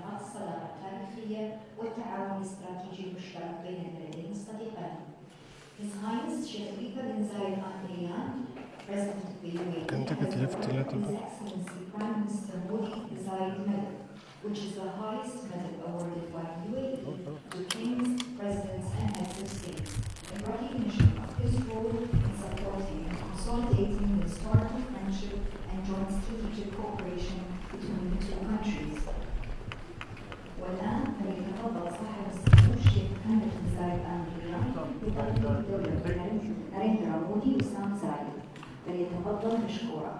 إنهاء الصداقة التاريخية والتعاون الاستراتيجي المشترك بين البلدين الصديقين. His Highness Sheikh Khalifa bin Zayed Al Nahyan, President of the UAE, has awarded His Excellency Prime Minister Modi the Zayed Medal, which is the highest medal awarded by the UAE to kings, presidents, and heads of state, in recognition of his role in supporting and consolidating the historical friendship and joint strategic cooperation between the two countries. والآن فليتفضل صاحب السمو الشيخ محمد بن زايد آل نهيان بتقديم الدولة ناريندرا مودي وسام زايد، فليتفضل مشكورا.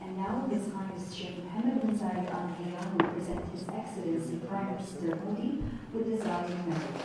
And now His Highness Sheikh Mohammed bin Zayed Al Nahyan will present His Excellency Prime Minister Modi with the Zayed Medal.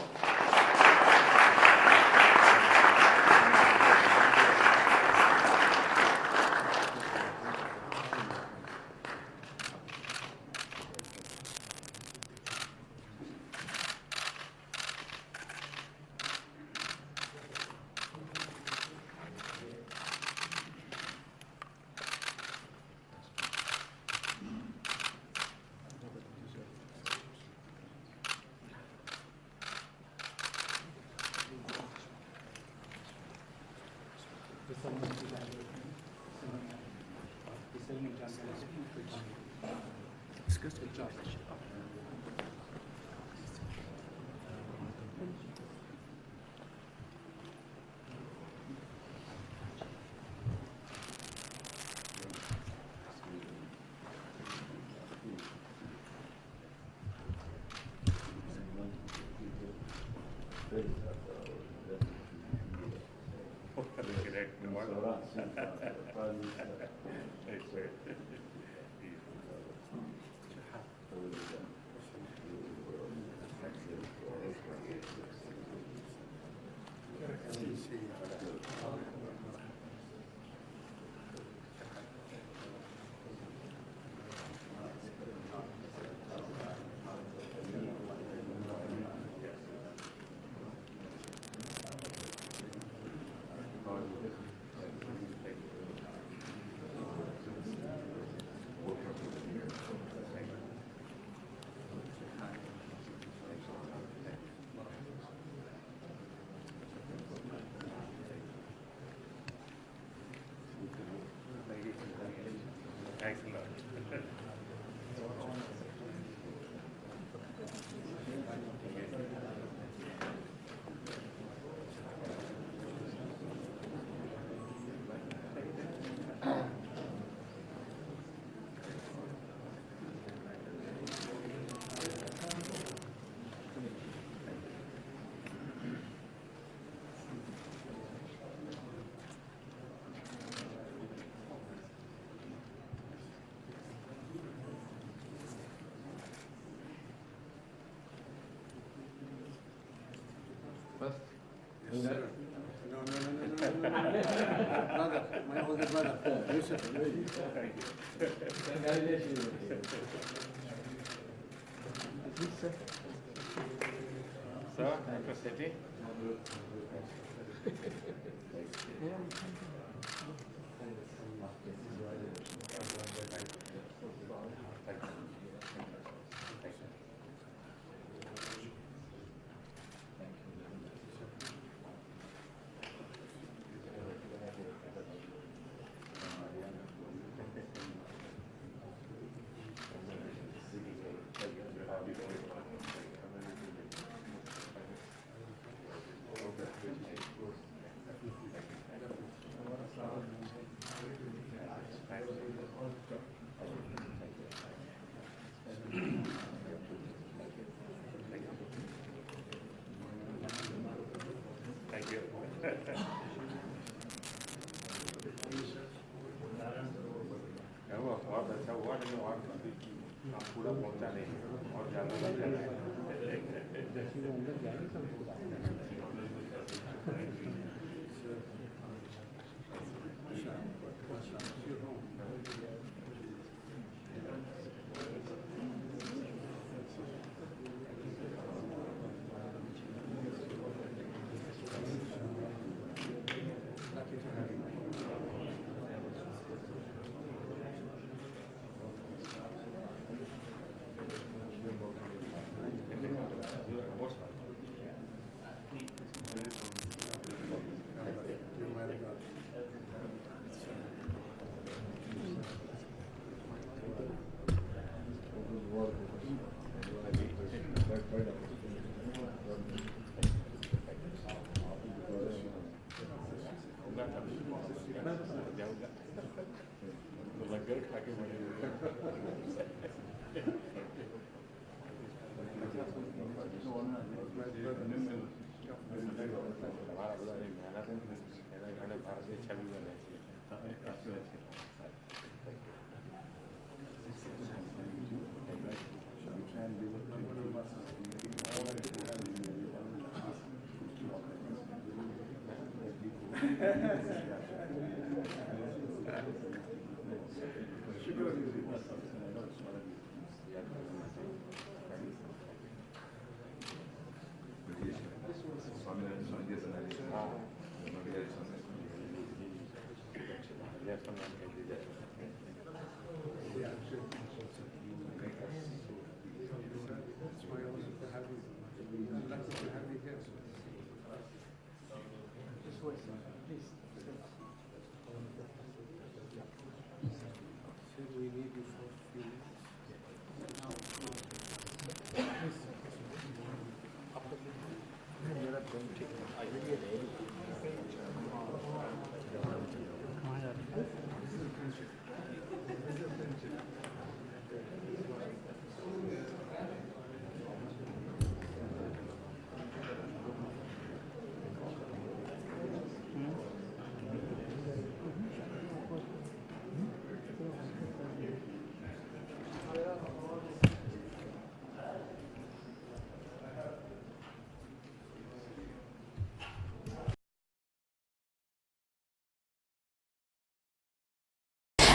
Brother, my older brother, Yusuf. Ça va, un peu c'était? पूरा पहुंचाने और जाना તમારા બધાની મહેનત એને ભારતની છબી બને છે.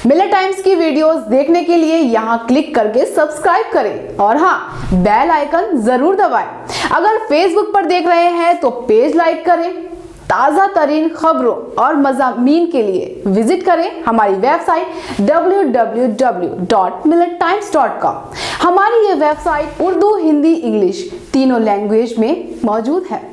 मिलर टाइम्स की वीडियोस देखने के लिए यहां क्लिक करके सब्सक्राइब करें और हां, बेल आइकन जरूर दबाएं। अगर फेसबुक पर देख रहे हैं तो पेज लाइक करें। ताजा तरीन खबरों और मज़ामीन के लिए विजिट करें हमारी वेबसाइट www.millertimes.com। हमारी ये वेबसाइट उर्दू, हिंदी, इंग्लिश तीनों लैंग्वेज में मौजूद है।